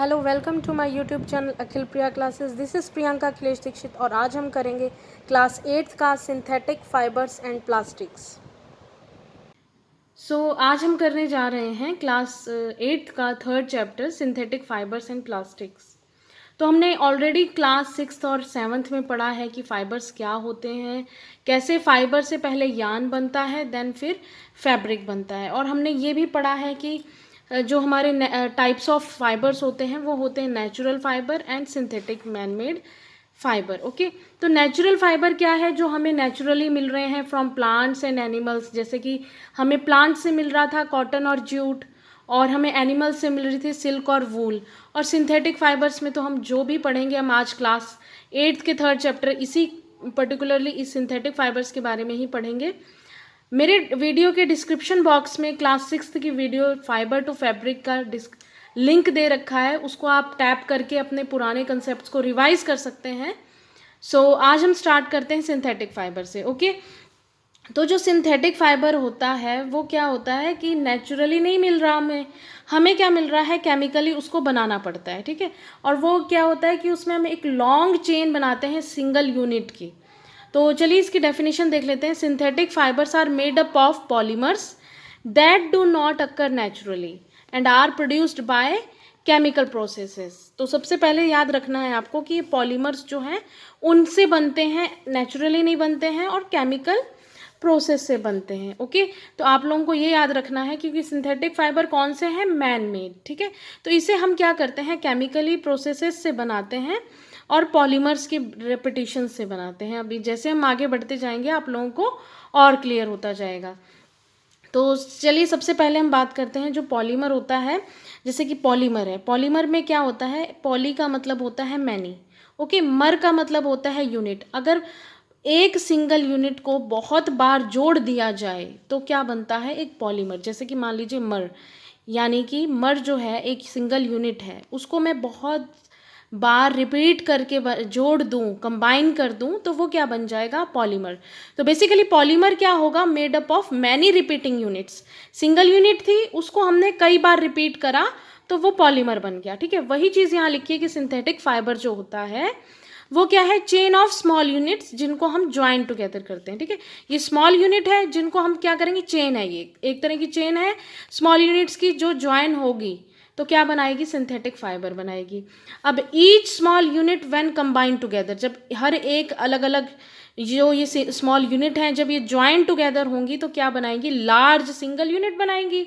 Hello, welcome to my YouTube channel Akhil Priya classes. This is Priyanka Akhilesh Dikshit और आज हम करेंगे क्लास 8th का सिंथेटिक फाइबर्स एंड प्लास्टिक्स। आज हम करने जा रहे हैं क्लास 8th का 3rd chapter synthetic fibres and plastics. तो हमने ऑलरेडी क्लास 6th और 7th में पढ़ा है कि फाइबर्स क्या होते हैं, कैसे फाइबर से पहले यार्न बनता है, देन फिर फैब्रिक बनता है। और हमने ये भी पढ़ा है कि जो हमारे टाइप्स ऑफ फाइबर्स होते हैं वो होते हैं natural fibre and synthetic man made fibre. Okay, तो नेचुरल फाइबर क्या है? जो हमें नेचुरली मिल रहे हैं फ्रॉम प्लांट्स एंड एनिमल्स, जैसे कि हमें प्लांट से मिल रहा था कॉटन और जूट, और हमें एनिमल्स से मिल रही थी सिल्क और वूल। और सिंथेटिक फाइबर्स में तो हम जो भी पढ़ेंगे, हम आज क्लास 8th के 3rd चैप्टर इसी पर्टिकुलरली इस सिंथेटिक फाइबर्स के बारे में ही पढ़ेंगे। मेरे वीडियो के डिस्क्रिप्शन बॉक्स में क्लास 6th की वीडियो फाइबर टू फैब्रिक का लिंक दे रखा है, उसको आप टैप करके अपने पुराने कंसेप्ट्स को रिवाइज कर सकते हैं। आज हम स्टार्ट करते हैं सिंथेटिक फाइबर से। ओके, तो जो सिंथेटिक फाइबर होता है वो क्या होता है कि नेचुरली नहीं मिल रहा हमें क्या मिल रहा है, केमिकली उसको बनाना पड़ता है। ठीक है, और वो क्या होता है कि उसमें हम एक लॉन्ग चेन बनाते हैं सिंगल यूनिट की। तो चलिए इसकी डेफिनेशन देख लेते हैं। Synthetic fibres are made up of polymers that do not occur naturally and are produced by chemical processes. तो सबसे पहले याद रखना है आपको कि ये पॉलीमर्स जो हैं उनसे बनते हैं, नेचुरली नहीं बनते हैं, और केमिकल प्रोसेस से बनते हैं। ओके, तो आप लोगों को ये याद रखना है क्योंकि सिंथेटिक फाइबर कौन से हैं? Man made. ठीक है, तो इसे हम क्या करते हैं, केमिकली प्रोसेसेस से बनाते हैं और पॉलीमर्स की रेपिटेशन से बनाते हैं। अभी जैसे हम आगे बढ़ते जाएंगे आप लोगों को और क्लियर होता जाएगा। तो चलिए सबसे पहले हम बात करते हैं जो पॉलीमर होता है। जैसे कि पॉलीमर है, पॉलीमर में क्या होता है, पॉली का मतलब होता है मैनी। ओके, मर का मतलब होता है यूनिट। अगर एक सिंगल यूनिट को बहुत बार जोड़ दिया जाए तो क्या बनता है, एक पॉलीमर। जैसे कि मान लीजिए मर, यानी कि मर जो है एक सिंगल यूनिट है, उसको मैं बहुत बार रिपीट करके जोड़ दूं, कंबाइन कर दूं, तो वो क्या बन जाएगा, पॉलीमर। तो बेसिकली पॉलीमर क्या होगा, made up of many repeating units. Single unit थी, उसको हमने कई बार रिपीट करा तो वो पॉलीमर बन गया। ठीक है, वही चीज़ यहाँ लिखिए कि सिंथेटिक फाइबर जो होता है वो क्या है, चेन ऑफ स्मॉल यूनिट्स जिनको हम ज्वाइन टुगेदर करते हैं। ठीक है, ये स्मॉल यूनिट है जिनको हम क्या करेंगे, चेन है, ये एक तरह की चेन है स्मॉल यूनिट्स की जो ज्वाइन होगी तो क्या बनाएगी, सिंथेटिक फाइबर बनाएगी। अब each small unit when combined together, जब हर एक अलग अलग जो ये स्मॉल यूनिट हैं जब ये ज्वाइन टुगेदर होंगी तो क्या बनाएंगी, लार्ज सिंगल यूनिट बनाएंगी,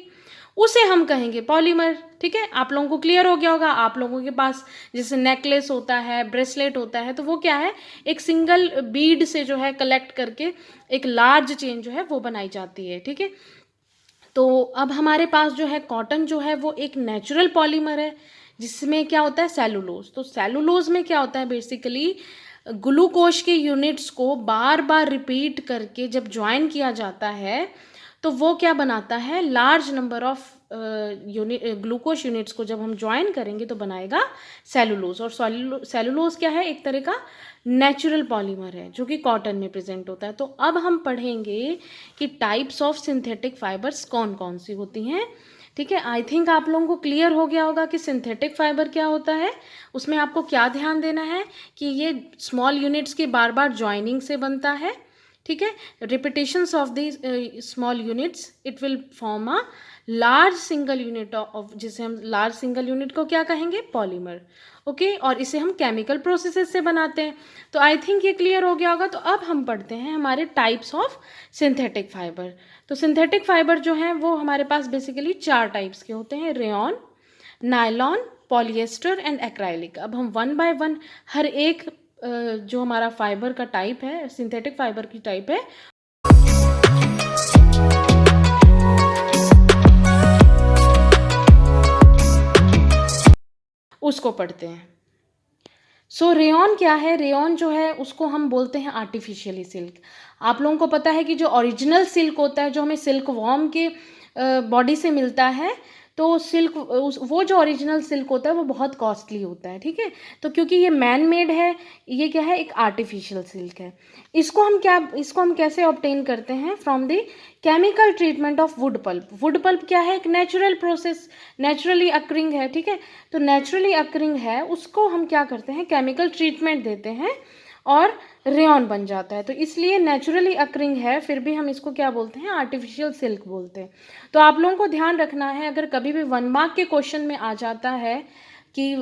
उसे हम कहेंगे पॉलीमर। ठीक है, आप लोगों को क्लियर हो गया होगा। आप लोगों के पास जैसे नेकलेस होता है, ब्रेसलेट होता है, तो वो क्या है, एक सिंगल बीड से जो है कलेक्ट करके एक लार्ज चेन जो है वो बनाई जाती है। ठीक है, तो अब हमारे पास जो है कॉटन जो है वो एक नेचुरल पॉलीमर है जिसमें क्या होता है, सेलुलोज। तो सेलुलोज में क्या होता है, बेसिकली ग्लूकोज के यूनिट्स को बार बार रिपीट करके जब ज्वाइन किया जाता है तो वो क्या बनाता है, large number of glucose units को जब हम ज्वाइन करेंगे तो बनाएगा सेलुलोज। और सेलुलोज क्या है, एक तरह का नेचुरल पॉलीमर है जो कि कॉटन में प्रेजेंट होता है। तो अब हम पढ़ेंगे कि टाइप्स ऑफ सिंथेटिक फाइबर्स कौन कौन सी होती हैं। ठीक है, आई थिंक आप लोगों को क्लियर हो गया होगा कि सिंथेटिक फाइबर क्या होता है। उसमें आपको क्या ध्यान देना है कि ये स्मॉल यूनिट्स की बार बार ज्वाइनिंग से बनता है। ठीक है, repetitions of the small units it will form a large single unit of, जिसे हम लार्ज सिंगल यूनिट को क्या कहेंगे, पॉलीमर। ओके, और इसे हम केमिकल प्रोसेसेस से बनाते हैं। तो आई थिंक ये क्लियर हो गया होगा। तो अब हम पढ़ते हैं हमारे टाइप्स ऑफ सिंथेटिक फाइबर। तो सिंथेटिक फाइबर जो हैं वो हमारे पास बेसिकली 4 टाइप्स के होते हैं, rayon, nylon, polyester and acrylic. अब हम वन बाय वन हर एक जो हमारा फाइबर का टाइप है, सिंथेटिक फाइबर की टाइप है, उसको पढ़ते हैं। रेयॉन क्या है, रेयॉन जो है उसको हम बोलते हैं आर्टिफिशियली सिल्क। आप लोगों को पता है कि जो ओरिजिनल सिल्क होता है, जो हमें सिल्क वॉर्म के बॉडी से मिलता है, तो सिल्क वो जो ओरिजिनल सिल्क होता है वो बहुत कॉस्टली होता है, ठीक है। तो क्योंकि ये मैन मेड है, ये क्या है, एक आर्टिफिशियल सिल्क है। इसको हम कैसे ऑब्टेन करते हैं? From the chemical treatment of wood pulp. Wood pulp क्या है? एक नेचुरल प्रोसेस, नेचुरली अकरिंग है, ठीक है। तो नेचुरली अकरिंग है, उसको हम क्या करते हैं, केमिकल ट्रीटमेंट देते हैं और रेयॉन बन जाता है। तो इसलिए नेचुरली अकरिंग है, फिर भी हम इसको क्या बोलते हैं, आर्टिफिशियल सिल्क बोलते हैं। तो आप लोगों को ध्यान रखना है, अगर कभी भी 1 मार्क के क्वेश्चन में आ जाता है कि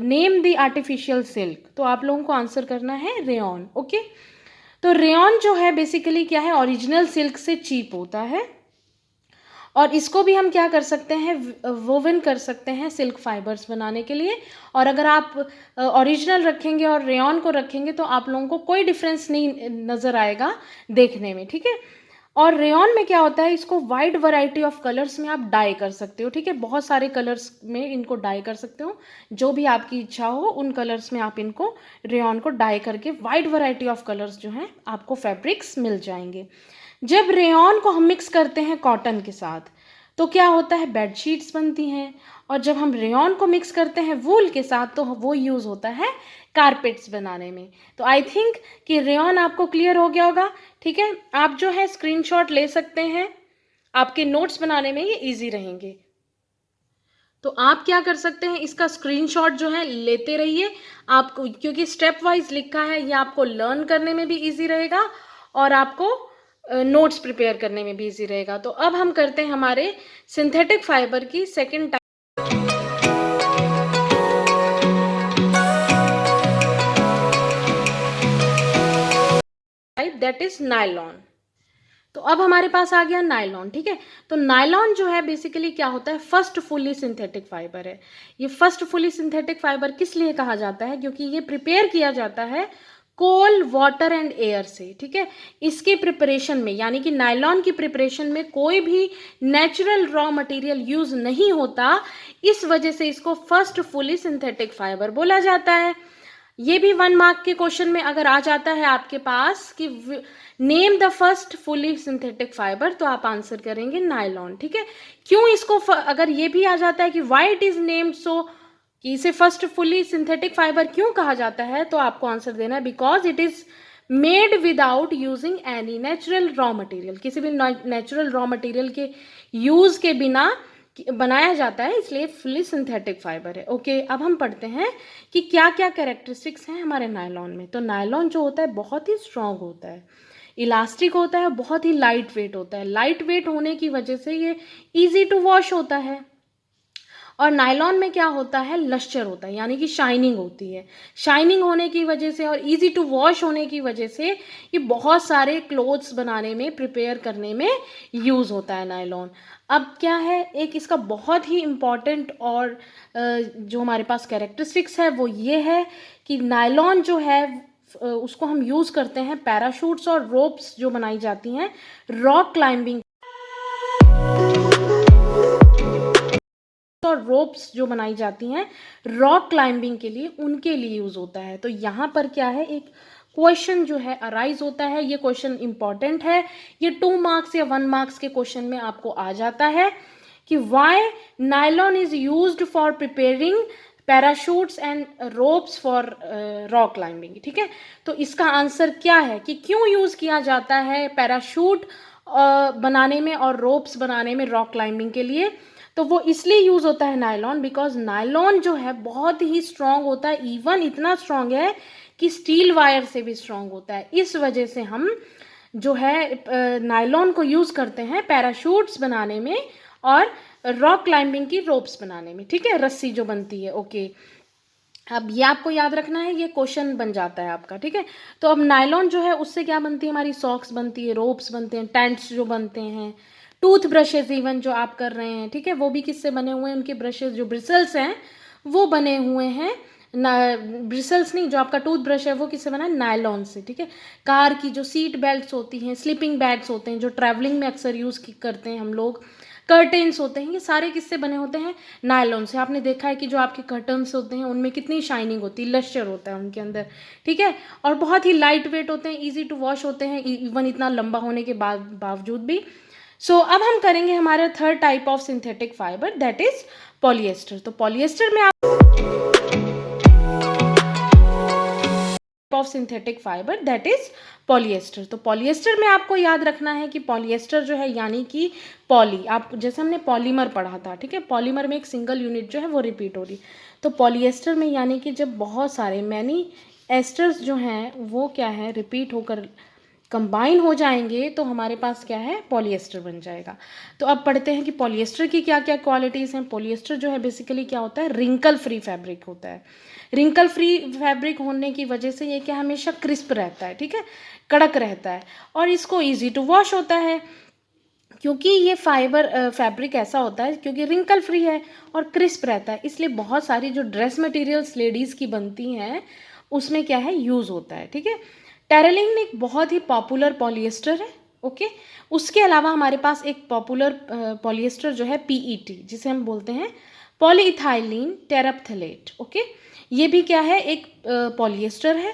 नेम द आर्टिफिशियल सिल्क, तो आप लोगों को आंसर करना है रेयॉन, ओके। तो रेयॉन जो है बेसिकली क्या है, ओरिजिनल सिल्क से चीप होता है और इसको भी हम क्या कर सकते हैं, वोवन कर सकते हैं सिल्क फाइबर्स बनाने के लिए। और अगर आप ओरिजिनल रखेंगे और रेयॉन को रखेंगे तो आप लोगों को कोई डिफरेंस नहीं नज़र आएगा देखने में, ठीक है। और रेयॉन में क्या होता है, इसको वाइड वैरायटी ऑफ कलर्स में आप डाई कर सकते हो, ठीक है। बहुत सारे कलर्स में इनको डाई कर सकते हो, जो भी आपकी इच्छा हो उन कलर्स में आप इनको रेयॉन को डाई करके वाइड वैरायटी ऑफ कलर्स जो हैं आपको फैब्रिक्स मिल जाएंगे। जब रेयॉन को हम मिक्स करते हैं कॉटन के साथ तो क्या होता है, बेडशीट्स बनती हैं। और जब हम रेयॉन को मिक्स करते हैं वूल के साथ तो वो यूज़ होता है कारपेट्स बनाने में। तो आई थिंक कि रेयॉन आपको क्लियर हो गया होगा, ठीक है। आप जो है स्क्रीनशॉट ले सकते हैं, आपके नोट्स बनाने में ये इजी रहेंगे। तो आप क्या कर सकते हैं, इसका स्क्रीनशॉट जो है लेते रहिए आपको, क्योंकि स्टेप वाइज लिखा है, ये आपको लर्न करने में भी इजी रहेगा और आपको नोट्स प्रिपेयर करने में भी इजी रहेगा। तो अब हम करते हैं हमारे सिंथेटिक फाइबर की second type, that is nylon. तो अब हमारे पास आ गया नायलॉन, ठीक है। तो नायलॉन जो है बेसिकली क्या होता है, फर्स्ट फुली सिंथेटिक फाइबर है। ये फर्स्ट फुली सिंथेटिक फाइबर किस लिए कहा जाता है, क्योंकि ये प्रिपेयर किया जाता है कोल, वाटर एंड एयर से, ठीक है। इसके प्रिपरेशन में, यानी कि नायलॉन की प्रिपरेशन में कोई भी नेचुरल रॉ मटेरियल यूज नहीं होता, इस वजह से इसको फर्स्ट फुली सिंथेटिक फाइबर बोला जाता है। ये भी 1 मार्क के क्वेश्चन में अगर आ जाता है आपके पास कि name the first fully synthetic fibre, तो आप आंसर करेंगे नायलॉन, ठीक है। क्यों इसको अगर ये भी आ जाता है कि why it is named so, कि इसे फर्स्ट फुली सिंथेटिक फाइबर क्यों कहा जाता है, तो आपको आंसर देना है because it is made without using any natural raw material. किसी भी नेचुरल रॉ मटेरियल के यूज के बिना बनाया जाता है, इसलिए फुली सिंथेटिक फाइबर है, ओके। अब हम पढ़ते हैं कि क्या क्या कैरेक्टरिस्टिक्स हैं हमारे नायलॉन में। तो नायलॉन जो होता है बहुत ही स्ट्रांग होता है, इलास्टिक होता है, बहुत ही लाइट वेट होता है। लाइट वेट होने की वजह से ये इजी टू वॉश होता है। और नायलॉन में क्या होता है, लश्चर होता है, यानी कि शाइनिंग होती है। शाइनिंग होने की वजह से और इजी टू वॉश होने की वजह से ये बहुत सारे क्लोथ्स बनाने में, प्रिपेयर करने में यूज़ होता है नायलॉन। अब क्या है, एक इसका बहुत ही इम्पॉर्टेंट और जो हमारे पास कैरेक्टरिस्टिक्स है वो ये है कि नायलॉन जो है उसको हम यूज़ करते हैं पैराशूट्स और रोप्स जो बनाई जाती हैं रॉक क्लाइंबिंग, और रोप्स जो बनाई जाती हैं रॉक क्लाइंबिंग के लिए, उनके लिए यूज़ होता है। तो यहाँ पर क्या है, एक क्वेश्चन जो है अराइज होता है। ये क्वेश्चन इंपॉर्टेंट है, ये 2 मार्क्स या 1 मार्क्स के क्वेश्चन में आपको आ जाता है कि why nylon is used for preparing parachutes and ropes for rock climbing, ठीक है। तो इसका आंसर क्या है कि क्यों यूज़ किया जाता है पैराशूट बनाने में और रोप्स बनाने में रॉक क्लाइंबिंग के लिए। तो वो इसलिए यूज़ होता है नायलॉन बिकॉज नायलॉन जो है बहुत ही स्ट्रांग होता है, इवन इतना स्ट्रांग है कि स्टील वायर से भी स्ट्रांग होता है। इस वजह से हम जो है नायलॉन को यूज़ करते हैं पैराशूट्स बनाने में और रॉक क्लाइंबिंग की रोप्स बनाने में, ठीक है, रस्सी जो बनती है, ओके। अब ये आपको याद रखना है, ये क्वेश्चन बन जाता है आपका, ठीक है। तो अब नायलॉन जो है उससे क्या बनती है, हमारी सॉक्स बनती है, रोप्स बनते हैं, टेंट्स जो बनते हैं, टूथ ब्रशेज इवन जो आप कर रहे हैं, ठीक है, वो भी किससे बने हुए हैं, उनके ब्रशेज जो ब्रिसल्स हैं वो बने हुए हैं ब्रिसल्स नहीं, जो आपका टूथ ब्रश है वो किससे बना है, नायलॉन से, ठीक है। कार की जो सीट बेल्ट्स होती हैं, स्लीपिंग बैग्स होते हैं जो ट्रैवलिंग में अक्सर यूज़ करते हैं हम लोग, कर्टेन्स होते हैं, ये सारे किससे बने होते हैं, नायलॉन से। आपने देखा है कि जो आपके कर्टन्स होते हैं उनमें कितनी शाइनिंग होती है, लश्चर होता है उनके अंदर, ठीक है। और बहुत ही लाइट वेट होते हैं, ईजी टू वॉश होते हैं, इवन इतना लंबा होने के बावजूद भी। सो अब हम करेंगे हमारा third type of synthetic fibre, that is polyester. तो पॉलिएस्टर में of synthetic fibre that is polyester. तो पॉलिएस्टर में आपको याद रखना है कि पॉलिएस्टर जो है यानी कि पॉली, आप जैसे हमने पॉलीमर पढ़ा था, ठीक है, पॉलीमर में एक सिंगल यूनिट जो है वो रिपीट हो रही, तो पॉलिएस्टर में यानी कि जब बहुत सारे मैनी एस्टर्स जो हैं वो क्या है रिपीट होकर कंबाइन हो जाएंगे तो हमारे पास क्या है पॉलिएस्टर बन जाएगा। तो अब पढ़ते हैं कि पॉलिएस्टर की क्या क्या क्वालिटीज़ हैं। पॉलिएस्टर जो है बेसिकली क्या होता है, रिंकल फ्री फैब्रिक होता है। रिंकल फ्री फैब्रिक होने की वजह से ये क्या हमेशा क्रिस्प रहता है, ठीक है, कड़क रहता है, और इसको ईजी टू वॉश होता है क्योंकि ये फैब्रिक ऐसा होता है क्योंकि रिंकल फ्री है और क्रिस्प रहता है, इसलिए बहुत सारी जो ड्रेस मटेरियल्स लेडीज़ की बनती हैं उसमें क्या है यूज़ होता है, ठीक है। टेरेलिन एक बहुत ही पॉपुलर पॉलिएस्टर है, ओके। उसके अलावा हमारे पास एक पॉपुलर पॉलिएस्टर जो है पीईटी, जिसे हम बोलते हैं पॉलीइथाइलीन टेरेप्थलेट, ओके। ये भी क्या है एक पॉलिएस्टर है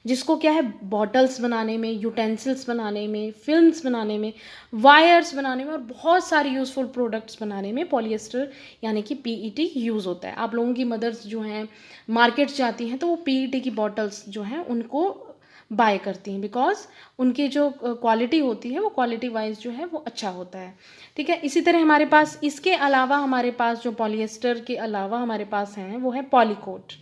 जिसको क्या है बॉटल्स बनाने में, यूटेंसिल्स बनाने में, फिल्म्स बनाने में, वायर्स बनाने में और बहुत सारी यूज़फुल प्रोडक्ट्स बनाने में पॉलिएस्टर यानी कि पीईटी यूज़ होता है। आप लोगों की मदर्स जो हैं मार्केट जाती हैं तो वो पीईटी की बॉटल्स जो हैं उनको बाय करती हैं बिकॉज उनकी जो क्वालिटी होती है वो क्वालिटी वाइज जो है वो अच्छा होता है, ठीक है। इसी तरह हमारे पास इसके अलावा हमारे पास जो पॉलिएस्टर के अलावा हमारे पास हैं वो है पॉलीकोट।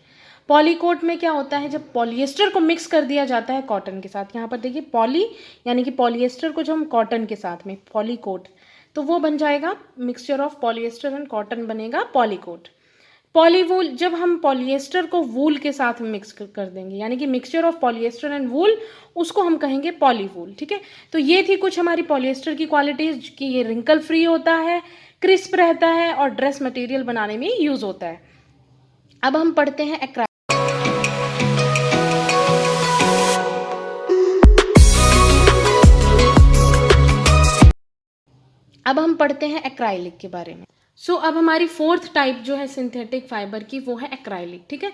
पॉलीकोट में क्या होता है, जब पॉलिएस्टर को मिक्स कर दिया जाता है कॉटन के साथ, यहाँ पर देखिए पॉली यानी कि पॉलिएस्टर को जब हम कॉटन के साथ में पॉलीकोट, तो वो बन जाएगा mixture of polyester and cotton बनेगा पॉलीकोट। पॉलीवूल, जब हम पॉलिएस्टर को वूल के साथ मिक्स कर देंगे यानी कि mixture of polyester and wool, उसको हम कहेंगे पॉलीवूल, ठीक है। तो ये थी कुछ हमारी पॉलिएस्टर की क्वालिटीज़ कि ये रिंकल फ्री होता है, क्रिस्प रहता है और ड्रेस मटेरियल बनाने में यूज़ होता है। अब हम पढ़ते हैं एक्राइलिक के बारे में। अब हमारी फोर्थ टाइप जो है सिंथेटिक फाइबर की वो है एक्राइलिक, ठीक है।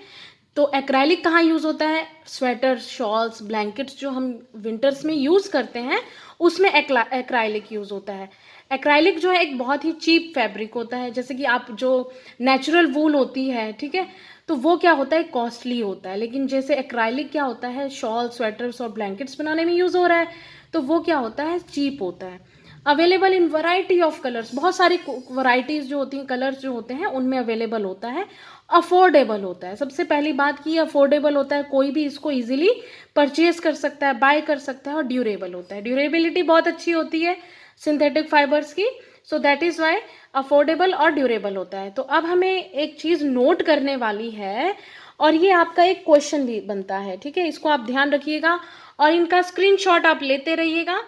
तो एक्राइलिक कहाँ यूज़ होता है, स्वेटर, शॉल्स, ब्लैंकेट्स जो हम विंटर्स में यूज़ करते हैं उसमें एक्राइलिक यूज़ होता है। एक्राइलिक जो है एक बहुत ही चीप फैब्रिक होता है, जैसे कि आप जो नेचुरल वूल होती है, ठीक है, तो वो क्या होता है कॉस्टली होता है, लेकिन जैसे एक्राइलिक क्या होता है शॉल, स्वेटर्स और ब्लैंकेट्स बनाने में यूज़ हो रहा है तो वो क्या होता है चीप होता है। Available in variety of colours, बहुत सारी वैरायटीज़ जो होती हैं, कलर्स जो होते हैं उनमें अवेलेबल होता है। अफोर्डेबल होता है, सबसे पहली बात कि अफोर्डेबल होता है, कोई भी इसको इजीली परचेज कर सकता है, बाय कर सकता है, और ड्यूरेबल होता है, ड्यूरेबिलिटी बहुत अच्छी होती है सिंथेटिक फाइबर्स की, so that is why affordable और ड्यूरेबल होता है। तो अब हमें एक चीज़ नोट करने वाली है और ये आपका एक क्वेश्चन भी बनता है, ठीक है, इसको आप ध्यान रखिएगा और इनका स्क्रीनशॉट आप लेते रहिएगा,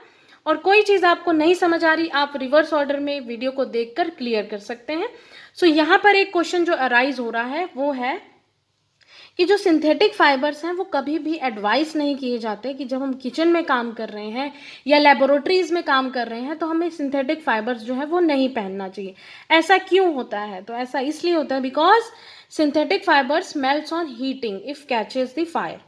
और कोई चीज़ आपको नहीं समझ आ रही आप रिवर्स ऑर्डर में वीडियो को देखकर क्लियर कर सकते हैं। यहाँ पर एक क्वेश्चन जो अराइज हो रहा है वो है कि जो सिंथेटिक फाइबर्स हैं वो कभी भी एडवाइस नहीं किए जाते कि जब हम किचन में काम कर रहे हैं या लेबोरेटरीज में काम कर रहे हैं तो हमें सिंथेटिक फाइबर्स जो है वो नहीं पहनना चाहिए। ऐसा क्यों होता है, तो ऐसा इसलिए होता है because synthetic fibres melts on heating if catches the fire.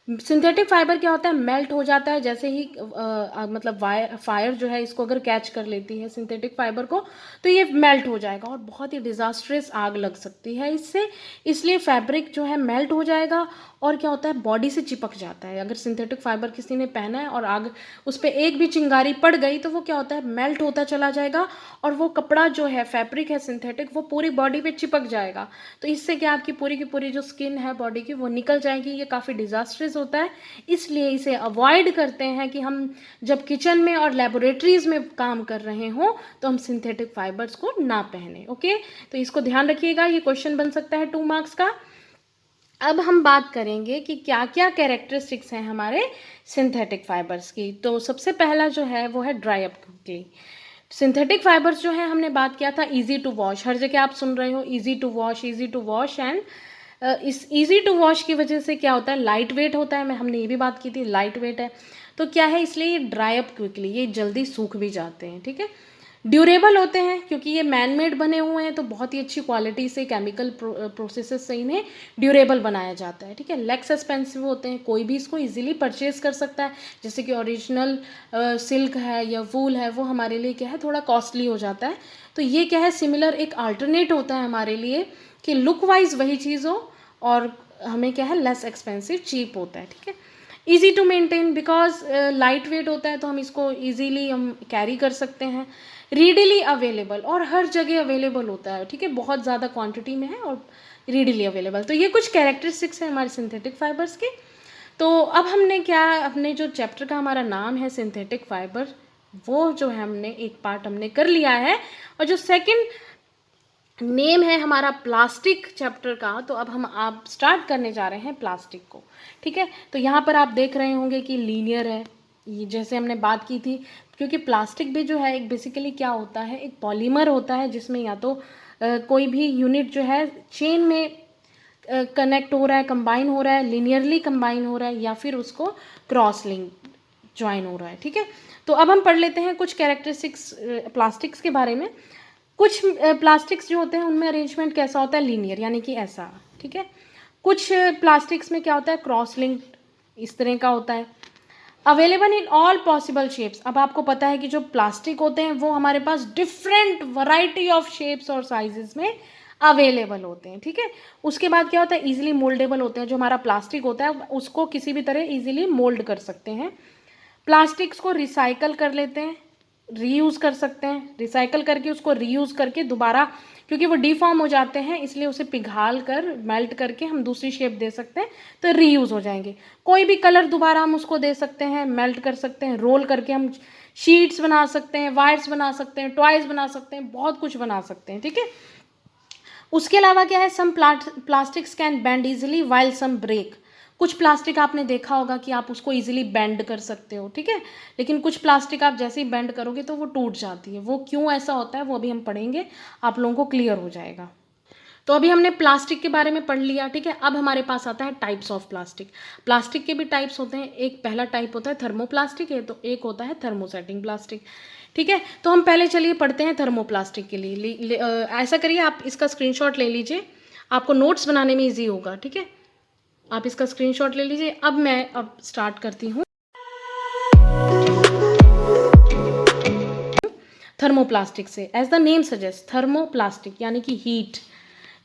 Synthetic fibre क्या होता है, मेल्ट हो जाता है जैसे ही मतलब फायर जो है इसको अगर कैच कर लेती है सिंथेटिक फाइबर को तो ये मेल्ट हो जाएगा और बहुत ही डिजास्ट्रस आग लग सकती है इससे, इसलिए फैब्रिक जो है मेल्ट हो जाएगा और क्या होता है बॉडी से चिपक जाता है। अगर सिंथेटिक फाइबर किसी ने पहना है और आग उस पर एक भी चिंगारी पड़ गई तो वो क्या होता है मेल्ट होता चला जाएगा और वो कपड़ा जो है फैब्रिक है सिंथेटिक वो पूरी बॉडी पे चिपक जाएगा। तो इससे क्या आपकी पूरी की पूरी जो स्किन है बॉडी की वो निकल जाएगी, ये काफ़ी डिजास्ट्रस होता है, इसलिए इसे अवॉइड करते हैं कि हम जब किचन में और लेबोरेटरीज में काम कर रहे हों तो हम सिंथेटिक फाइबर्स को ना पहने, ओके। तो इसको ध्यान रखिएगा, ये क्वेश्चन बन सकता है 2 मार्क्स का। अब हम बात करेंगे कि क्या क्या कैरेक्टरिस्टिक्स हैं हमारे सिंथेटिक फाइबर्स की। तो सबसे पहला जो है वो है dry up quickly. Synthetic fibres जो है हमने बात किया था इजी टू वॉश, हर जगह आप सुन रहे हो इजी टू वॉश एंड इस इजी टू वॉश की वजह से क्या होता है लाइट वेट होता है, हमने ये भी बात की थी लाइट वेट है तो क्या है इसलिए ये ड्राई अप क्विकली, ये जल्दी सूख भी जाते हैं, ठीक है। ड्यूरेबल होते हैं क्योंकि ये मैन मेड बने हुए हैं, तो बहुत ही अच्छी क्वालिटी से केमिकल प्रोसेसेस से इन्हें ड्यूरेबल बनाया जाता है, ठीक है। लेस एक्सपेंसिव होते हैं, कोई भी इसको इजीली परचेज कर सकता है, जैसे कि ओरिजिनल सिल्क है या वूल है, वो हमारे लिए क्या है थोड़ा कॉस्टली हो जाता है। तो ये क्या है सिमिलर एक अल्टरनेट होता है हमारे लिए कि लुक वाइज वही चीज़ हो और हमें क्या है लेस एक्सपेंसिव, चीप होता है, ठीक है। Easy to maintain because light weight होता है, तो हम इसको ईजीली हम कैरी कर सकते हैं। रीडिली अवेलेबल, और हर जगह अवेलेबल होता है, ठीक है, बहुत ज़्यादा क्वांटिटी में है और रीडिली अवेलेबल। तो ये कुछ कैरेक्टरिस्टिक्स हैं हमारे सिंथेटिक फाइबर्स के। तो अब हमने क्या, अपने जो चैप्टर का हमारा नाम है सिंथेटिक फाइबर, वो जो है हमने एक पार्ट हमने कर लिया है, और जो सेकंड नेम है हमारा प्लास्टिक चैप्टर का, तो अब हम आप स्टार्ट करने जा रहे हैं प्लास्टिक को, ठीक है। तो यहाँ पर आप देख रहे होंगे कि लीनियर है, ये जैसे हमने बात की थी, क्योंकि प्लास्टिक भी जो है एक बेसिकली क्या होता है, एक पॉलीमर होता है जिसमें या तो कोई भी यूनिट जो है चेन में कनेक्ट हो रहा है, कंबाइन हो रहा है, लीनियरली कंबाइन हो रहा है, या फिर उसको क्रॉस लिंक ज्वाइन हो रहा है, ठीक है। तो अब हम पढ़ लेते हैं कुछ कैरेक्टरिस्टिक्स प्लास्टिक्स के बारे में। कुछ प्लास्टिक्स जो होते हैं उनमें अरेंजमेंट कैसा होता है, लीनियर यानी कि ऐसा, ठीक है। कुछ प्लास्टिक्स में क्या होता है, क्रॉस लिंक इस तरह का होता है। Available in all possible shapes, अब आपको पता है कि जो प्लास्टिक होते हैं वो हमारे पास डिफरेंट वैरायटी ऑफ शेप्स और साइजेस में अवेलेबल होते हैं, ठीक है। उसके बाद क्या होता है, इजीली मोल्डेबल होते हैं, जो हमारा प्लास्टिक होता है उसको किसी भी तरह इजीली मोल्ड कर सकते हैं। प्लास्टिक्स को रिसाइकल कर लेते हैं, रीयूज़ कर सकते हैं, रिसाइकल करके उसको रीयूज़ करके दोबारा, क्योंकि वो डिफॉर्म हो जाते हैं इसलिए उसे पिघाल कर मेल्ट करके हम दूसरी शेप दे सकते हैं, तो रीयूज़ हो जाएंगे। कोई भी कलर दोबारा हम उसको दे सकते हैं, मेल्ट कर सकते हैं, रोल करके हम शीट्स बना सकते हैं, वायर्स बना सकते हैं, टॉयज़ बना सकते हैं, बहुत कुछ बना सकते हैं, ठीक है। उसके अलावा क्या है, some plastics can bend easily while some break, कुछ प्लास्टिक आपने देखा होगा कि आप उसको इजीली बेंड कर सकते हो, ठीक है, लेकिन कुछ प्लास्टिक आप जैसे ही बेंड करोगे तो वो टूट जाती है। वो क्यों ऐसा होता है वो अभी हम पढ़ेंगे, आप लोगों को क्लियर हो जाएगा। तो अभी हमने प्लास्टिक के बारे में पढ़ लिया, ठीक है। अब हमारे पास आता है टाइप्स ऑफ प्लास्टिक। प्लास्टिक के भी टाइप्स होते हैं, एक पहला टाइप होता है थर्मोप्लास्टिक है, तो एक होता है थर्मोसेटिंग प्लास्टिक, ठीक है। तो हम पहले चलिए पढ़ते हैं थर्मोप्लास्टिक के लिए। ऐसा करिए, आप इसका स्क्रीनशॉट ले लीजिए, आपको नोट्स बनाने में ईजी होगा, ठीक है। आप इसका स्क्रीनशॉट ले लीजिए। अब मैं स्टार्ट करती हूँ थर्मोप्लास्टिक से। As the name suggest, thermoplastic यानी कि हीट।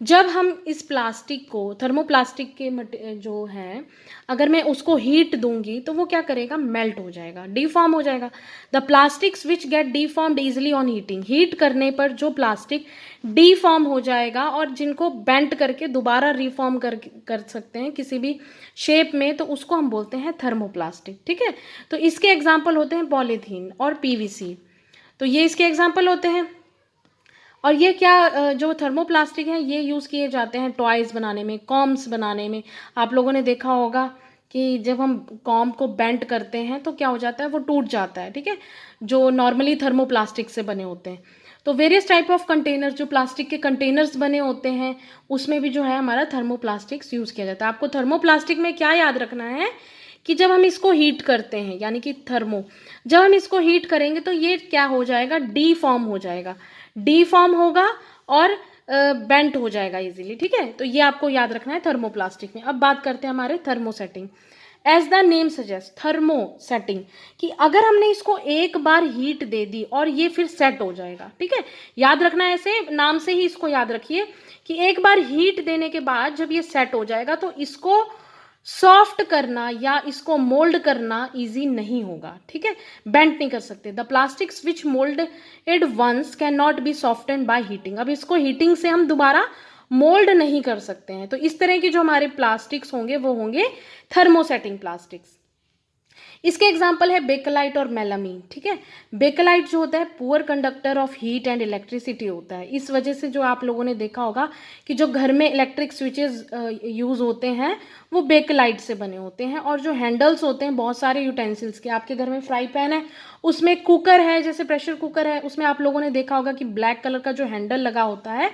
जब हम इस प्लास्टिक को, थर्मोप्लास्टिक के जो है, अगर मैं उसको हीट दूंगी तो वो क्या करेगा, मेल्ट हो जाएगा, डिफॉर्म हो जाएगा। The plastics which get deformed easily on heating, heat करने पर जो प्लास्टिक डिफॉर्म हो जाएगा और जिनको बेंट करके दोबारा रिफॉर्म कर सकते हैं किसी भी शेप में, तो उसको हम बोलते हैं थर्मोप्लास्टिक, ठीक है। तो इसके एग्जाम्पल होते हैं पॉलीथीन और पीवीसी, तो ये इसके एग्जाम्पल होते हैं। और ये क्या, जो थर्मोप्लास्टिक है ये यूज़ किए जाते हैं टॉयज़ बनाने में, कॉम्स बनाने में। आप लोगों ने देखा होगा कि जब हम कॉम को बेंट करते हैं तो क्या हो जाता है, वो टूट जाता है, ठीक है, जो नॉर्मली थर्मोप्लास्टिक से बने होते हैं। तो वेरियस टाइप ऑफ कंटेनर्स, जो प्लास्टिक के कंटेनर्स बने होते हैं उसमें भी जो है हमारा थर्मोप्लास्टिक्स यूज़ किया जाता है। आपको थर्मोप्लास्टिक में क्या याद रखना है कि जब हम इसको हीट करते हैं, यानी कि जब हम इसको हीट करेंगे तो ये क्या हो जाएगा, डीफॉर्म हो जाएगा, डीफॉर्म होगा और बेंट हो जाएगा इजीली, ठीक है। तो ये आपको याद रखना है थर्मोप्लास्टिक में। अब बात करते हैं हमारे thermosetting. As the name suggest, thermosetting, कि अगर हमने इसको एक बार हीट दे दी और ये फिर सेट हो जाएगा, ठीक है। याद रखना है, ऐसे नाम से ही इसको याद रखिए कि एक बार हीट देने के बाद जब ये सेट हो जाएगा तो इसको सॉफ्ट करना या इसको मोल्ड करना इजी नहीं होगा, ठीक है, बेंट नहीं कर सकते। The plastics which moulded once can not be softened by heating, अब इसको हीटिंग से हम दोबारा मोल्ड नहीं कर सकते हैं। तो इस तरह की जो हमारे प्लास्टिक्स होंगे वो होंगे थर्मोसेटिंग प्लास्टिक्स। इसके एग्जाम्पल है बेकलाइट और मेलामीन, ठीक है। बेकलाइट जो होता है poor conductor of heat and electricity होता है, इस वजह से जो आप लोगों ने देखा होगा कि जो घर में इलेक्ट्रिक स्विचेस यूज़ होते हैं वो बेकलाइट से बने होते हैं। और जो हैंडल्स होते हैं बहुत सारे यूटेंसिल्स के, आपके घर में फ्राई पैन है, उसमें कुकर है, जैसे प्रेशर कुकर है, उसमें आप लोगों ने देखा होगा कि ब्लैक कलर का जो हैंडल लगा होता है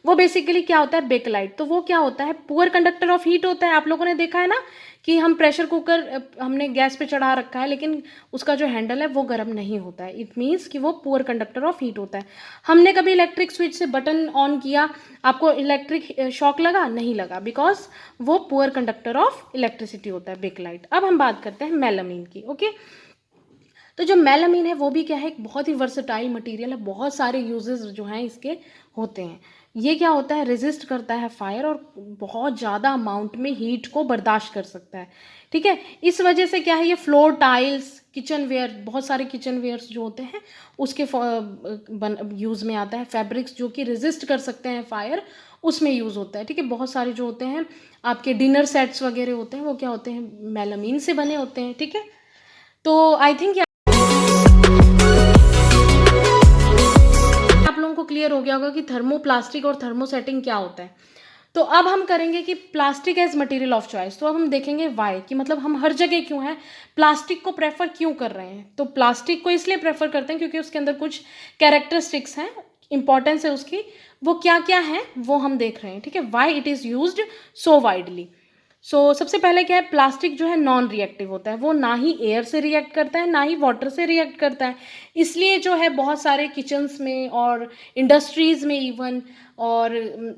वो बेसिकली क्या होता है, बेकलाइट। तो वो क्या होता है, पुअर कंडक्टर ऑफ हीट होता है। आप लोगों ने देखा है ना कि हम प्रेशर कुकर हमने गैस पे चढ़ा रखा है, लेकिन उसका जो हैंडल है वो गर्म नहीं होता है। इट मीन्स कि वो पुअर कंडक्टर ऑफ हीट होता है। हमने कभी इलेक्ट्रिक स्विच से बटन ऑन किया, आपको इलेक्ट्रिक शॉक लगा? नहीं लगा, बिकॉज वो पुअर कंडक्टर ऑफ इलेक्ट्रिसिटी होता है, बेकलाइट। अब हम बात करते हैं मेलामीन की। ओके, तो जो मेलामीन है वो भी क्या है, एक बहुत ही वर्सेटाइल मटेरियल है। बहुत सारे यूजेस जो हैं इसके होते हैं। ये क्या होता है, रेजिस्ट करता है फायर और बहुत ज़्यादा अमाउंट में हीट को बर्दाश्त कर सकता है। ठीक है, इस वजह से क्या है, ये फ्लोर टाइल्स, किचन वेयर, बहुत सारे किचन वेयर्स जो होते हैं उसके यूज़ में आता है। फैब्रिक्स जो कि रेजिस्ट कर सकते हैं फायर, उसमें यूज़ होता है। ठीक है, बहुत सारे जो होते हैं आपके डिनर सेट्स वगैरह होते हैं वो क्या होते हैं, मेलामीन से बने होते हैं। ठीक है, तो आई थिंक आप लोगों को क्लियर हो गया होगा कि थर्मोप्लास्टिक और थर्मोसेटिंग क्या होता है। तो अब हम करेंगे कि plastic as material of choice. तो अब हम देखेंगे वाई, कि मतलब हम हर जगह क्यों है प्लास्टिक को प्रेफर क्यों कर रहे हैं। तो प्लास्टिक को इसलिए प्रेफर करते हैं क्योंकि उसके अंदर कुछ कैरेक्टरिस्टिक्स हैं, इंपॉर्टेंस है उसकी। वो क्या क्या है वो हम देख रहे हैं। ठीक है, why it is used so widely. सबसे पहले क्या है, प्लास्टिक जो है नॉन रिएक्टिव होता है। वो ना ही एयर से रिएक्ट करता है ना ही वाटर से रिएक्ट करता है। इसलिए जो है बहुत सारे किचन्स में और इंडस्ट्रीज़ में इवन और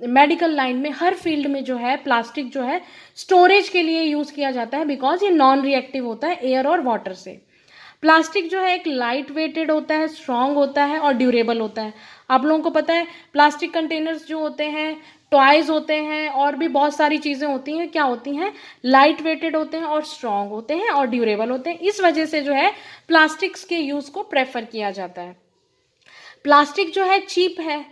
मेडिकल लाइन में, हर फील्ड में जो है प्लास्टिक जो है स्टोरेज के लिए यूज़ किया जाता है, बिकॉज ये नॉन रिएक्टिव होता है एयर और वाटर से। प्लास्टिक जो है एक लाइट वेटेड होता है, स्ट्रॉन्ग होता है और ड्यूरेबल होता है। आप लोगों को पता है प्लास्टिक कंटेनर्स जो होते हैं, टॉयज़ होते हैं और भी बहुत सारी चीज़ें होती हैं, क्या होती हैं, लाइट वेटेड होते हैं और स्ट्रॉन्ग होते हैं और ड्यूरेबल होते हैं। इस वजह से जो है प्लास्टिक्स के यूज़ को प्रेफर किया जाता है। प्लास्टिक जो है चीप है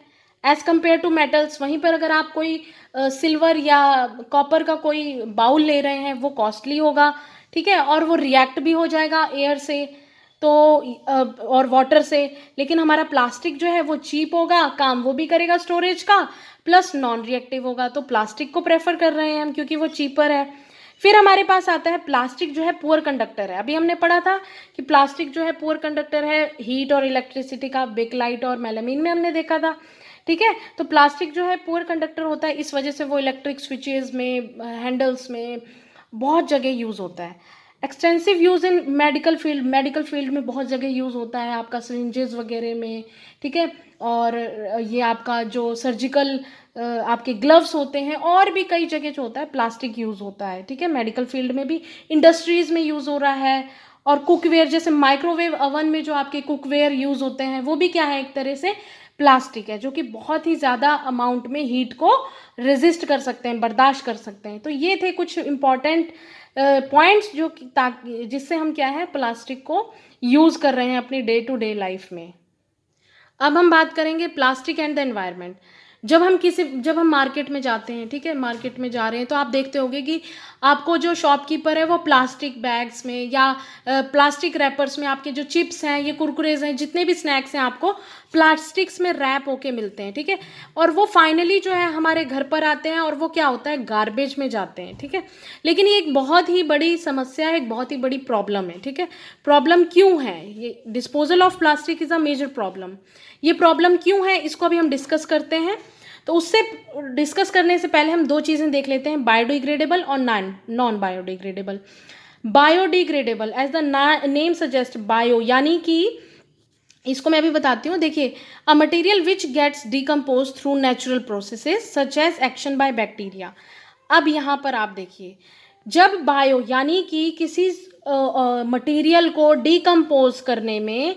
एज कम्पेयर टू मेटल्स। वहीं पर अगर आप कोई सिल्वर या कॉपर का कोई बाउल ले रहे हैं वो कॉस्टली होगा। ठीक है, और वो रिएक्ट भी हो जाएगा एयर से तो और वाटर से। लेकिन हमारा प्लास्टिक जो है वो चीप होगा, काम वो भी करेगा स्टोरेज का, प्लस नॉन रिएक्टिव होगा। तो प्लास्टिक को प्रेफर कर रहे हैं हम क्योंकि वो चीपर है। फिर हमारे पास आता है प्लास्टिक जो है पुअर कंडक्टर है। अभी हमने पढ़ा था कि प्लास्टिक जो है पुअर कंडक्टर है हीट और इलेक्ट्रिसिटी का, बेकलाइट और मेलामीन में हमने देखा था। ठीक है, तो प्लास्टिक जो है पुअर कंडक्टर होता है, इस वजह से वो इलेक्ट्रिक स्विचेस में, हैंडल्स में बहुत जगह यूज़ होता है। Extensive use in medical field में बहुत जगह यूज़ होता है, आपका सिरिंजेस वगैरह में। ठीक है, और ये आपका जो सर्जिकल आपके ग्लव्स होते हैं और भी कई जगह जो होता है प्लास्टिक यूज़ होता है। ठीक है, मेडिकल फील्ड में भी, इंडस्ट्रीज़ में यूज़ हो रहा है। और कुकवेयर, जैसे माइक्रोवेव ओवन में जो आपके कुकवेयर यूज़ होते हैं वो भी क्या है, एक तरह से प्लास्टिक है, जो कि बहुत ही ज़्यादा अमाउंट में हीट को रेजिस्ट कर सकते हैं, बर्दाश्त कर सकते हैं। तो ये थे कुछ इम्पॉर्टेंट पॉइंट्स जो कि ताकि जिससे हम क्या है प्लास्टिक को यूज़ कर रहे हैं अपनी डे टू डे लाइफ में। अब हम बात करेंगे प्लास्टिक एंड द एनवायरनमेंट। जब हम मार्केट में जाते हैं, ठीक है, मार्केट में जा रहे हैं तो आप देखते होंगे कि आपको जो शॉपकीपर है वो प्लास्टिक बैग्स में या प्लास्टिक रैपर्स में, आपके जो चिप्स हैं, ये कुरकुरेज हैं, जितने भी स्नैक्स हैं आपको प्लास्टिक्स में रैप होके मिलते हैं। ठीक है, और वो फाइनली जो है हमारे घर पर आते हैं और वो क्या होता है, गार्बेज में जाते हैं। ठीक है, लेकिन ये एक बहुत ही बड़ी समस्या है, एक बहुत ही बड़ी प्रॉब्लम है। ठीक है, प्रॉब्लम क्यों है, ये disposal of plastic is a major problem. ये प्रॉब्लम क्यों है इसको अभी हम डिस्कस करते हैं। तो उससे डिस्कस करने से पहले हम दो चीज़ें देख लेते हैं, बायोडिग्रेडेबल और non biodegradable. Biodegradable as the name suggest, bio यानी कि, इसको मैं अभी बताती हूँ। देखिए, a material which gets decompose through natural processes such as action by bacteria. अब यहाँ पर आप देखिए, जब बायो यानी कि किसी मटेरियल को डिकम्पोज करने में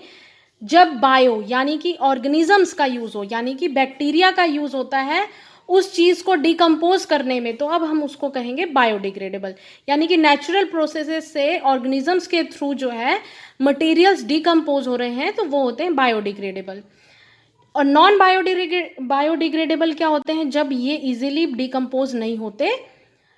जब बायो यानी कि ऑर्गेनिजम्स का यूज़ हो, यानी कि बैक्टीरिया का यूज़ होता है उस चीज़ को डिकम्पोज करने में, तो अब हम उसको कहेंगे बायोडिग्रेडेबल। यानी कि नेचुरल प्रोसेसेस से ऑर्गेनिजम्स के थ्रू जो है मटेरियल्स डिकम्पोज हो रहे हैं तो वो होते हैं बायोडिग्रेडेबल। और नॉन बायोडिग्रेडेबल क्या होते हैं, जब ये इजीली डिकम्पोज नहीं होते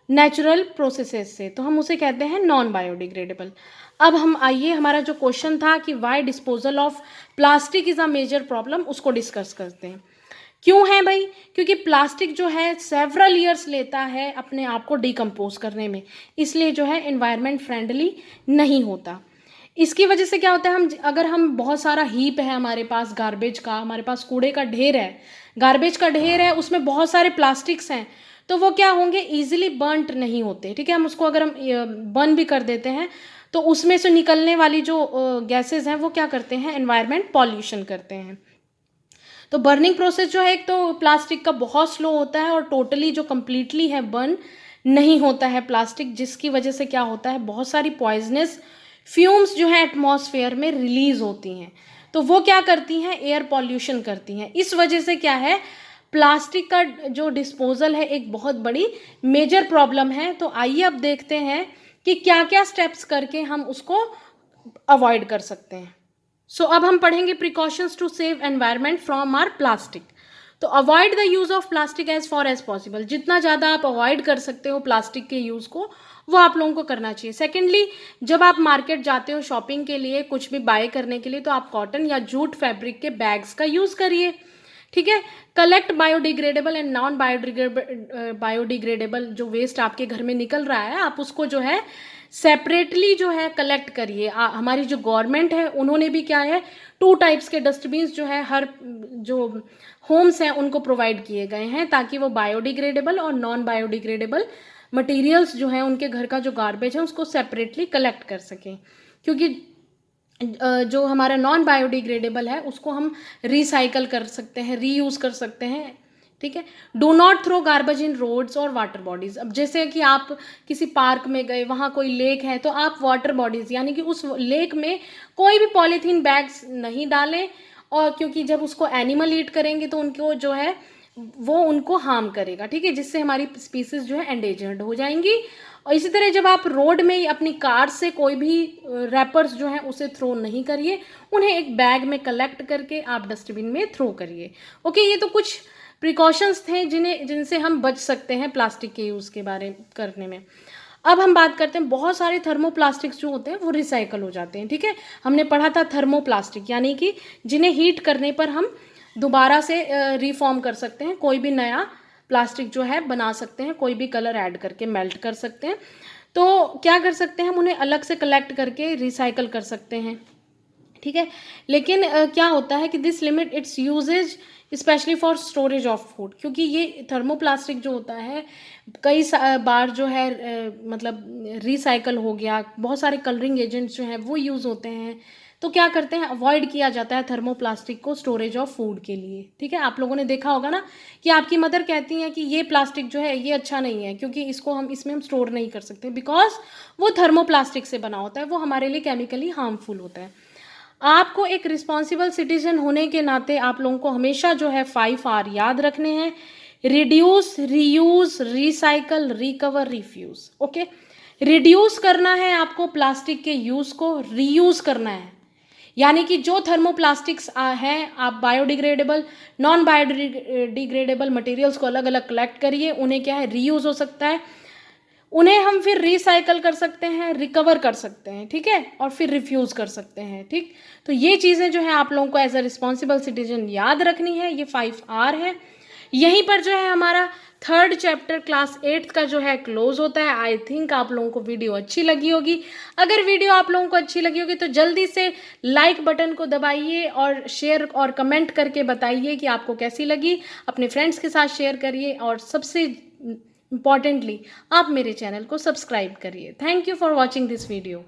नेचुरल प्रोसेसेस से, तो हम उसे कहते हैं नॉन बायोडिग्रेडेबल। अब हम आइए, हमारा जो क्वेश्चन था कि why disposal of plastic is a major problem, उसको डिस्कस करते हैं। क्यों है भाई, क्योंकि प्लास्टिक जो है सेवरल ईयर्स लेता है अपने आप को डिकम्पोज करने में, इसलिए जो है एनवायरनमेंट फ्रेंडली नहीं होता। इसकी वजह से क्या होता है, अगर हम बहुत सारा हीप है हमारे पास गार्बेज का, हमारे पास कूड़े का ढेर है, गार्बेज का ढेर है, उसमें बहुत सारे प्लास्टिक्स हैं, तो वो क्या होंगे, ईजिली बर्नट नहीं होते, ठीक है। हम उसको अगर हम बर्न भी कर देते हैं तो उसमें से निकलने वाली जो गैसेज हैं वो क्या करते हैं, एनवायरनमेंट पॉल्यूशन करते हैं। तो बर्निंग प्रोसेस जो है एक तो प्लास्टिक का बहुत स्लो होता है और टोटली जो कम्प्लीटली है बर्न नहीं होता है प्लास्टिक, जिसकी वजह से क्या होता है, बहुत सारी पॉइजनस फ्यूम्स जो है एटमॉस्फेयर में रिलीज होती हैं। तो वो क्या करती हैं, एयर पॉल्यूशन करती हैं। इस वजह से क्या है, प्लास्टिक का जो डिस्पोजल है एक बहुत बड़ी मेजर प्रॉब्लम है। तो आइए अब देखते हैं कि क्या क्या स्टेप्स करके हम उसको अवॉइड कर सकते हैं। सो अब हम पढ़ेंगे precautions to save environment from our plastic. तो avoid the use of plastic as far as possible, जितना ज़्यादा आप अवॉइड कर सकते हो प्लास्टिक के यूज़ को, वो आप लोगों को करना चाहिए। सेकेंडली, जब आप मार्केट जाते हो शॉपिंग के लिए, कुछ भी बाय करने के लिए, तो आप कॉटन या जूट फैब्रिक के बैग्स का यूज़ करिए, ठीक है। Collect biodegradable and non biodegradable जो वेस्ट आपके घर में निकल रहा है, आप उसको जो है सेपरेटली जो है कलेक्ट करिए। हमारी जो गवर्नमेंट है उन्होंने भी क्या है, 2 टाइप्स के डस्टबिन्स जो है हर जो होम्स हैं उनको प्रोवाइड किए गए हैं, ताकि वो बायोडिग्रेडेबल और नॉन बायोडिग्रेडेबल मटेरियल्स जो हैं उनके घर का जो गार्बेज है उसको सेपरेटली कलेक्ट कर सकें। क्योंकि जो हमारा नॉन बायोडिग्रेडेबल है उसको हम रिसाइकल कर सकते हैं, रीयूज़ कर सकते हैं, ठीक है। Do not throw garbage in roads और वाटर बॉडीज। अब जैसे कि आप किसी पार्क में गए, वहाँ कोई लेक है, तो आप वाटर बॉडीज यानी कि उस लेक में कोई भी पॉलीथीन बैग्स नहीं डालें, और क्योंकि जब उसको एनिमल ईट करेंगे तो उनको जो है वो उनको हार्म करेगा, ठीक है, जिससे हमारी स्पीसीज जो है एंडेजर्ड हो जाएंगी। और इसी तरह जब आप रोड में अपनी कार से कोई भी रैपर्स जो हैं उसे थ्रो नहीं करिए, उन्हें एक बैग में कलेक्ट करके आप डस्टबिन में थ्रो करिए। ओके, ये तो कुछ प्रिकॉशंस थे जिनसे हम बच सकते हैं प्लास्टिक के यूज़ के बारे करने में। अब हम बात करते हैं, बहुत सारे थर्मोप्लास्टिक्स जो होते हैं वो रिसाइकल हो जाते हैं, ठीक है। हमने पढ़ा था थर्मोप्लास्टिक यानी कि जिन्हें हीट करने पर हम दोबारा से रिफॉर्म कर सकते हैं, कोई भी नया प्लास्टिक जो है बना सकते हैं, कोई भी कलर ऐड करके मेल्ट कर सकते हैं। तो क्या कर सकते हैं हम, उन्हें अलग से कलेक्ट करके रिसाइकल कर सकते हैं, ठीक है। लेकिन क्या होता है कि this limit its usages specially for storage of food, क्योंकि ये थर्मोप्लास्टिक जो होता है कई बार जो है मतलब रिसाइकल हो गया, बहुत सारे कलरिंग एजेंट्स जो हैं वो यूज़ होते हैं। तो क्या करते हैं, अवॉइड किया जाता है थर्मोप्लास्टिक को स्टोरेज ऑफ फूड के लिए, ठीक है। आप लोगों ने देखा होगा ना कि आपकी मदर कहती हैं कि ये प्लास्टिक जो है ये अच्छा नहीं है, क्योंकि इसमें हम स्टोर नहीं कर सकते, बिकॉज वो थर्मोप्लास्टिक से बना होता है, वो हमारे लिए केमिकली हार्मफुल होता है। आपको एक रिस्पॉन्सिबल सिटीजन होने के नाते आप लोगों को हमेशा जो है 5R याद रखने हैं। Reduce, reuse, recycle, recover, refuse. Okay, reduce करना है आपको प्लास्टिक के यूज़ को, रीयूज़ करना है यानी कि जो थर्मोप्लास्टिक्स हैं आप बायोडिग्रेडेबल, नॉन बायोडिग्रेडेबल मटेरियल्स को अलग अलग कलेक्ट करिए, उन्हें क्या है रीयूज़ हो सकता है, उन्हें हम फिर रिसाइकल कर सकते हैं, रिकवर कर सकते हैं, ठीक है, और फिर रिफ्यूज़ कर सकते हैं, ठीक। तो ये चीज़ें जो है आप लोगों को एज अ रिस्पॉन्सिबल सिटीजन याद रखनी है, ये 5R है। यहीं पर जो है हमारा 3rd चैप्टर क्लास 8th का जो है क्लोज होता है। आई थिंक आप लोगों को वीडियो अच्छी लगी होगी। अगर वीडियो आप लोगों को अच्छी लगी होगी तो जल्दी से लाइक बटन को दबाइए और शेयर और कमेंट करके बताइए कि आपको कैसी लगी। अपने फ्रेंड्स के साथ शेयर करिए और सबसे इम्पॉर्टेंटली आप मेरे चैनल को सब्सक्राइब करिए। Thank you for watching this video.